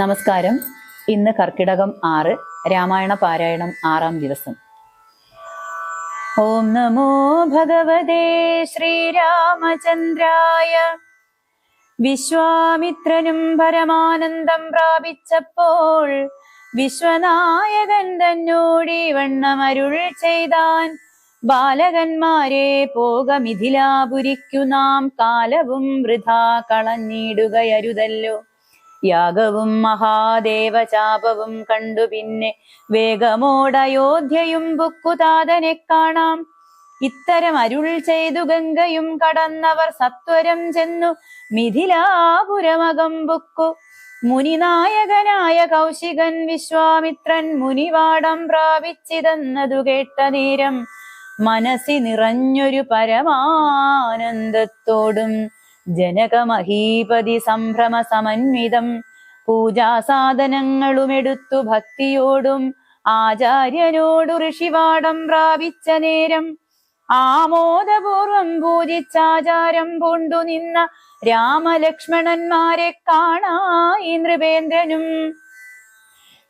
നമസ്കാരം. ഇന്ന് കർക്കിടകം 6, രാമായണ പാരായണം 6-ാം ദിവസം. ഓം നമോ ഭഗവതേ ശ്രീരാമചന്ദ്രായ. വിശ്വാമിത്രനും പരമാനന്ദം പ്രാപിച്ചപ്പോൾ വിശ്വനായകൻ തന്നോടി വണ്ണമരുൾ ചെയ്താൻ. ബാലകന്മാരെ പോക മിഥിലാപുരിക്കു നാം, കാലവും വൃഥാ കളഞ്ഞിടുകയരുതല്ലോ. യാഗവും മഹാദേവചാപവും കണ്ടു പിന്നെ വേഗമോടയോധ്യയും ബുക്കുതാതനെ കാണാം. ഇത്തരം അരുൾ ചെയ്തു ഗംഗയും കടന്നവർ സത്വരം ചെന്നു മിഥിലാപുരമകം ബുക്കു. മുനിനായകനായ കൗശികൻ വിശ്വാമിത്രൻ മുനിവാടം പ്രാപിച്ചിതെന്നതു കേട്ട നേരം മനസ്സി നിറഞ്ഞൊരു പരമാനന്ദത്തോടും ജനകമഹീപതി സംഭ്രമ സമന്വിതം പൂജാസാധനങ്ങളുമെടുത്തു ഭക്തിയോടും ആചാര്യനോടു ഋഷിവാടം പ്രാപിച്ച നേരം ആമോദപൂർവം പൂജിച്ചാചാരം പൂണ്ടു നിന്ന രാമലക്ഷ്മണന്മാരെ കാണായി നൃപേന്ദ്രനും.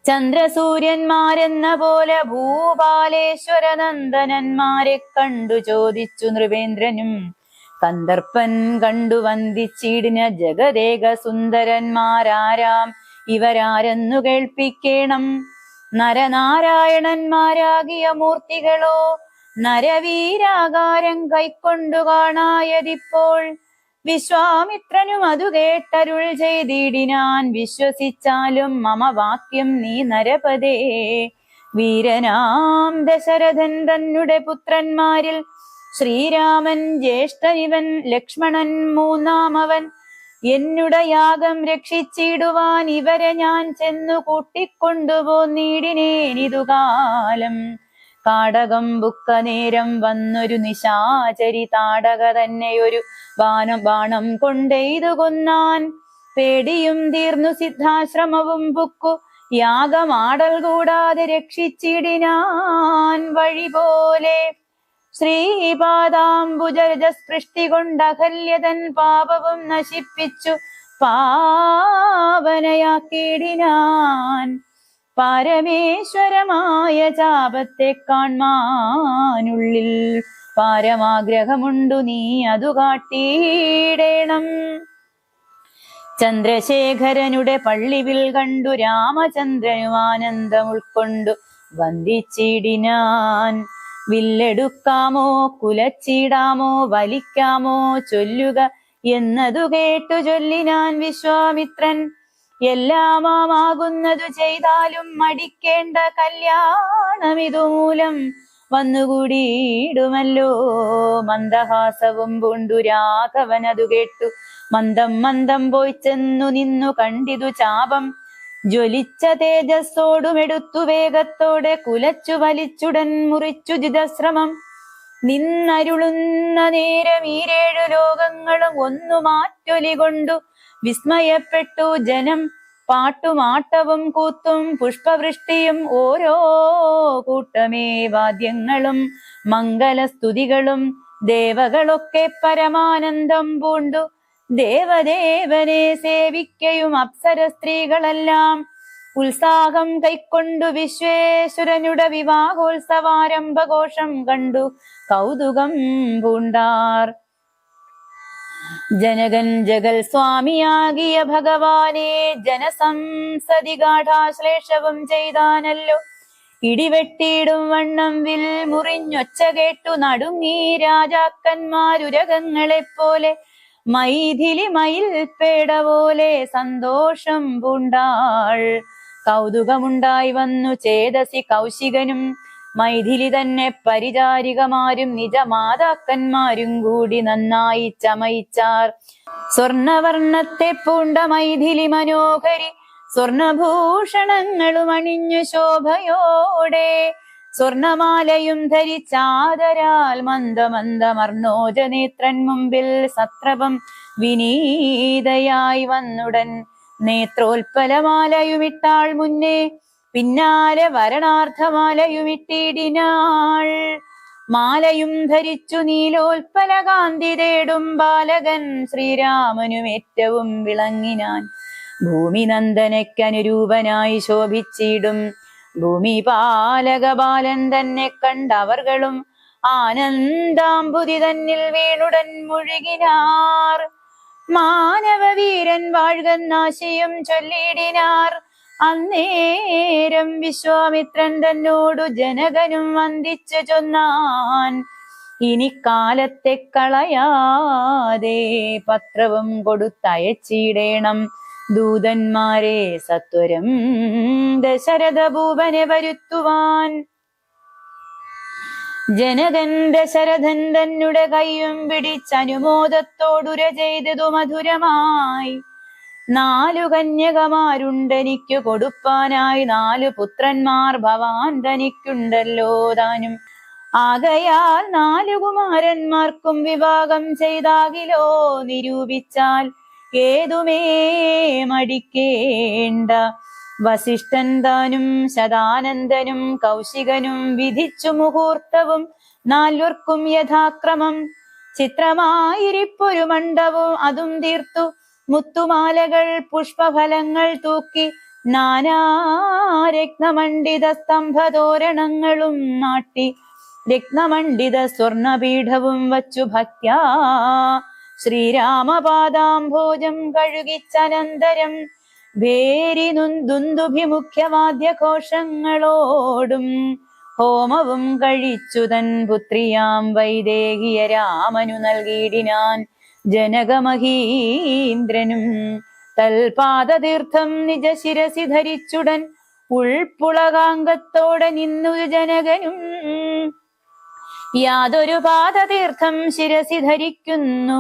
ചന്ദ്രസൂര്യന്മാരെന്ന പോലെ ഭൂപാലേശ്വര നന്ദനന്മാരെ കണ്ടു ചോദിച്ചു നൃപേന്ദ്രനും. കന്ദർപ്പൻ കണ്ടു വന്ദിച്ചിടിന ജഗദേക സുന്ദരന്മാരാരാം ഇവരാരെന്നു കേൾപ്പിക്കേണം. നരനാരായണന്മാരാകിയ മൂർത്തികളോ നരവീരാകാരം കൈക്കൊണ്ടു കാണായതിപ്പോൾ. വിശ്വാമിത്രനും അതു കേട്ടരുൾ ചെയ്തിടിനാൻ. വിശ്വസിച്ചാലും മമ വാക്യം നീ നരപദേ. വീരനാം ദശരഥൻ തന്നുടെ പുത്രന്മാരിൽ ശ്രീരാമൻ ജ്യേഷ്ഠനിവൻ, ലക്ഷ്മണൻ മൂന്നാമവൻ. എന്നുടെ യാഗം രക്ഷിച്ചിടുവാൻ ഇവരെ ഞാൻ ചെന്നു കൂട്ടിക്കൊണ്ടുപോന്നിടിനേനിതുകാലം. കാടകം ബുക്ക നേരം വന്നൊരു നിശാചരി താടക തന്നെയൊരു ബാണം കൊണ്ടെയ്തു കൊന്നാൻ. പേടിയും തീർന്നു സിദ്ധാശ്രമവും ബുക്കു യാഗമാടൽ കൂടാതെ രക്ഷിച്ചിടിനാൻ വഴി പോലെ. ശ്രീപാദാംബുജസ്പൃഷ്ടി കൊണ്ടഹല്യതൻ പാപവും നശിപ്പിച്ചു പാവനയാക്കിയിടിനാൻ. പരമേശ്വരമായ ചാപത്തെ കാൺമാനുള്ളിൽ പാരമാഗ്രഹമുണ്ടു, നീ അതു കാട്ടിയിടേണം. ചന്ദ്രശേഖരനുടെ പള്ളിവിൽ കണ്ടു രാമചന്ദ്രനും ആനന്ദം ഉൾക്കൊണ്ടു വന്ദിച്ചിടിനാൻ. വില്ലെടുക്കാമോ കുലച്ചിടാമോ വലിക്കാമോ ചൊല്ലുക എന്നതു കേട്ടു ചൊല്ലിനാൻ വിശ്വാമിത്രൻ. എല്ലാമാകുന്നതു ചെയ്താലും മടിക്കേണ്ട കല്യാണമിതുമൂലം വന്നുകൂടിയിടുമല്ലോ. മന്ദഹാസവും പൂണ്ടു രാഘവനതു കേട്ടു മന്ദം മന്ദം പോയി ചെന്നു നിന്നു കണ്ടിതു ചാപം. ജ്വലിച്ച തേജസ്സോടുമെടുത്തു വേഗത്തോടെ കുലച്ചു വലിച്ചുടൻ മുറിച്ചു ജിതശ്രമം. നിന്നരുളുന്ന നേരം ഈരേഴു ലോകങ്ങളും ഒന്നു മാറ്റൊലി കൊണ്ടു വിസ്മയപ്പെട്ടു ജനം. പാട്ടുമാട്ടവും കൂത്തും പുഷ്പവൃഷ്ടിയും ഓരോ കൂട്ടമേ വാദ്യങ്ങളും മംഗലസ്തുതികളും. ദേവകളൊക്കെ പരമാനന്ദം പൂണ്ടു ദേവദേവനെ സേവിക്കയും അപ്സര സ്ത്രീകളെല്ലാം ഉത്സാഹം കൈക്കൊണ്ടു വിശ്വേശ്വരനുടെ വിവാഹോത്സവാരംഭഘോഷം കണ്ടു കൗതുകം പൂണ്ടാർ. ജനകൻ ജഗൽ സ്വാമിയാകിയ ഭഗവാനെ ജനസംസതി ഗാഠാശ്ലേഷവും ചെയ്താനല്ലോ. ഇടിവെട്ടിയിടും വണ്ണം വിൽ മുറിഞ്ഞൊച്ച കേട്ടു നടുങ്ങി രാജാക്കന്മാരുരകങ്ങളെപ്പോലെ. മൈഥിലി മയിൽ പേട പോലെ സന്തോഷം പൂണ്ടാൾ. കൗതുകമുണ്ടായി വന്നു ചേതസി കൗശികനും. മൈഥിലി തന്നെ പരിചാരികമാരും നിജമാതാക്കന്മാരും കൂടി നന്നായി ചമയിച്ചാർ. സ്വർണവർണ്ണത്തെ പൂണ്ട മൈഥിലി മനോഹരി സ്വർണഭൂഷണങ്ങളും അണിഞ്ഞു ശോഭയോടെ. സ്വർണമാലയും ധരിച്ചാദരാൽ മന്ദമന്ദമർണോജനേത്രൻ മുമ്പിൽ സത്രപം വിനീതയായി വന്നുടൻ. നേത്രോൽപ്പലമാലയുമിട്ടാൾ മുന്നേ, പിന്നാലെ വരണാർത്ഥമാലയുമിട്ടിടിനാൾ. മാലയും ധരിച്ചു നീലോൽപ്പല കാന്തി തേടും ബാലകൻ ശ്രീരാമനും ഏറ്റവും വിളങ്ങിനാൻ. ഭൂമി നന്ദനയ്ക്കനുരൂപനായി ശോഭിച്ചിടും. ഭൂമി പാലക ബാലൻ തന്നെ കണ്ടവർകളും ആനന്ദാംബുതി തന്നിൽ വീണുടൻ മുഴുകിനാർ. മാനവവീരൻ വാഴ്കന്നാശിയും ചൊല്ലിടിനാർ. അന്നേരം വിശ്വാമിത്രൻ തന്നോടു ജനകനും വന്ദിച്ചു ചൊന്നാൻ, ഇനി കാലത്തെ കളയാതെ പത്രവും കൊടുത്തയച്ചിടേണം ദൂതന്മാരെ സത്വരം ദശരഥ ഭൂപനെ വരുത്തുവാൻ. ജനകൻ ദശരഥൻ തന്നെ കയ്യും പിടിച്ചനുമോദത്തോടുര ചെയ്തതു മധുരമായി. 4 കന്യകമാരുണ്ടെനിക്കു കൊടുപ്പാനായി, 4 പുത്രന്മാർ ഭവാൻ തനിക്കുണ്ടല്ലോ താനും. ആകയാൽ 4 കുമാരന്മാർക്കും വിവാഹം ചെയ്താകിലോ നിരൂപിച്ചാൽ ഏതുമേ മടിക്കേണ്ട. വസിഷ്ഠൻ താനും ശതാനന്ദനും കൗശികനും വിധിച്ചു മുഹൂർത്തവും 4 യഥാക്രമം. ചിത്രമായിരിപ്പൊരു മണ്ഡപവും അതും തീർത്തു. മുത്തുമാലകൾ പുഷ്പഫലങ്ങൾ തൂക്കി നാനാരത്നമണ്ഡിത സ്തംഭതോരണങ്ങളും നാട്ടി രത്നമണ്ഡിത സ്വർണപീഠവും വച്ചു ഭക്ത്യാ ശ്രീരാമപാദാംഭോജം കഴുകിച്ചനന്തരം ഭേരി ദുന്ദുഭിമുഖ്യവാദ്യഘോഷങ്ങളോടും ഹോമവും കഴിച്ചു തൻ പുത്രിയാം വൈദേഹിയ രാമനു നൽകിയിടിനാൻ. ജനകമഹീന്ദ്രനും തൽപാദതീർത്ഥം നിജ ശിരസി ധരിച്ചുടൻ ഉൾപ്പുളകാംഗത്തോടെ നിന്നു ജനകനും. യാതൊരു പാദതീർത്ഥം ശിരസി ധരിക്കുന്നു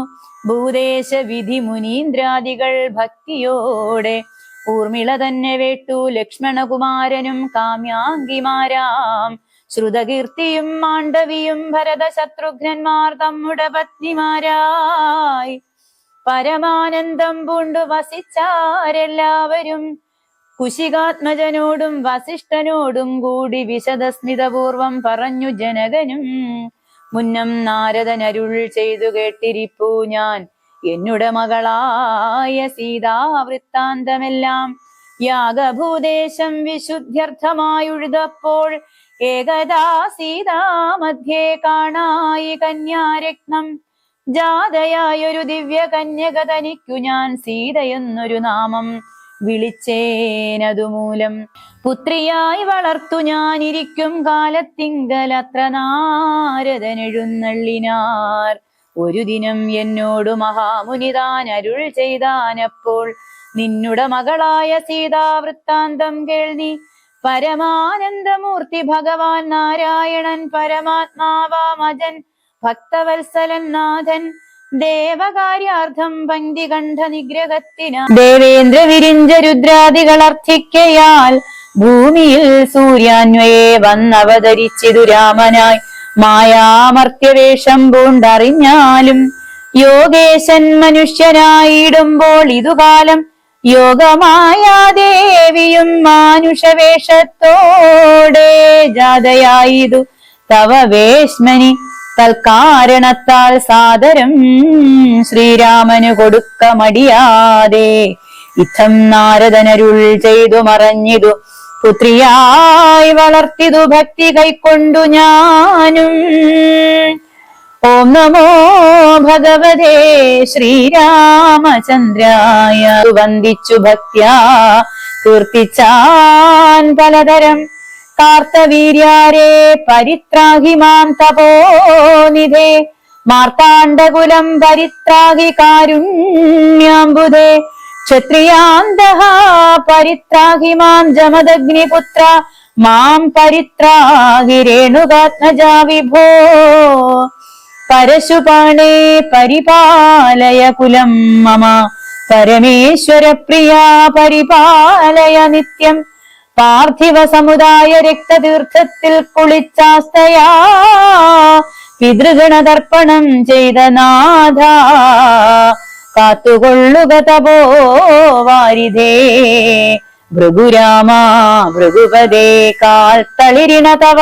ഭൂദേശ വിധി മുനീന്ദ്രാദികൾ ഭക്തിയോടെ. ഊർമിള തന്നെ വേട്ടു ലക്ഷ്മണകുമാരനും കാമ്യാംഗിമാരാം ശ്രുതകീർത്തിയും മാണ്ഡവിയും ഭരത ശത്രുഘ്നന്മാർ തമ്മുടെ പത്നിമാരായി പരമാനന്ദം പൂണ്ടു വസിച്ചാരെല്ലാവരും. കുശികാത്മജനോടും വസിഷ്ഠനോടും കൂടി വിശദസ്മിതപൂർവം പറഞ്ഞു ജനകനും. മുന്നം നാരദനരുൾ ചെയ്തു കേട്ടിരിപ്പൂ ഞാൻ എന്നുടെ മകളായ സീതാവൃത്താന്തമെല്ലാം. യാഗഭൂദേശം വിശുദ്ധ്യർത്ഥമായുഴുതപ്പോൾ ഏകദാ സീതാമധ്യേ കാണായി കന്യാരത്നം. ജാതയായൊരു ദിവ്യ കന്യക തനിക്കു ഞാൻ സീതയെന്നൊരു നാമം വിളിച്ചേനതുമൂലം. പുത്രിയായി വളർത്തു ഞാനിരിക്കും കാലത്തിങ്കലത്ര നാരദനെഴുന്നള്ളിനാർ. ഒരു ദിനം എന്നോടു മഹാമുനിതാൻ അരുൾ ചെയ്താനപ്പോൾ, നിന്നുടെ മകളായ സീതാവൃത്താന്തം കേൾനി. പരമാനന്ദമൂർത്തി ഭഗവാൻ നാരായണൻ പരമാത്മാവാമജൻ ഭക്തവത്സലൻ നാഥൻ. ദേവകാര്യാർത്ഥം പങ്ക്തി കണ്ഠ നിഗ്രഹത്തിന ദേവേന്ദ്ര വിരിഞ്ച രുദ്രാദികൾ അർത്ഥിക്കയാൽ ഭൂമിയിൽ സൂര്യാന്വയെ വന്നവതരിച്ചിതു രാമനായി. മായാമർത്യവേഷം പൂണ്ടറിഞ്ഞാലും യോഗേശൻ മനുഷ്യനായിടുമ്പോൾ ഇതുകാലം യോഗമായാദേവിയും മാനുഷവേഷത്തോടെ ജാതയായിതു തവ വേശ്മനി. തൽക്കാരണത്താൽ സാദരം ശ്രീരാമനു കൊടുക്ക മടിയാതെ ഇത്തം നാരദനരുൾ ചെയ്തു മറഞ്ഞിതു. പുത്രിയായി വളർത്തിതു ഭക്തി കൈക്കൊണ്ടു ഞാനും. ഓം നമോ ഭഗവതേ ശ്രീരാമചന്ദ്രായ. വന്ദിച്ചു ഭക്ത്യാ കീർത്തിച്ചാൻ പലതരം. കാർത്തവീര്യാരേ പരിത്രാഹി മാം തപോനിധേ. മാർത്താണ്ഡകുലം പരിത്രാഹി കാരുണ്യാംബുധേ. ക്ഷത്രിയാന്തഃ പരിത്രാഹി മാം ജമദഗ്നിപുത്ര. മാം പരിത്രാഹി രേണുകാത്മജാ വിഭോ. പരശുപാണേ പരിപാലയ കുലം മമ. പരമേശ്വര പ്രിയാ പരിപാലയ നിത്യം. പാർത്ഥിവ സമുദായ രക്തതീർത്ഥത്തിൽ കുളിച്ചാസ്തയാ പിതൃഗണതർപ്പണം ചെയ്ത നാഥ. കാത്തുകൊള്ളുക തപോ വാരിധേ ഭൃഗുരാമ ഭൃഗുപദേ. കാൽ തളിരിണ തവ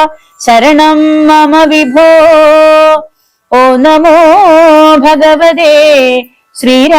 ശരണം മമ വിഭോ. ഓ നമോ ഭഗവതേ ശ്രീരാമചന്ദ്രായ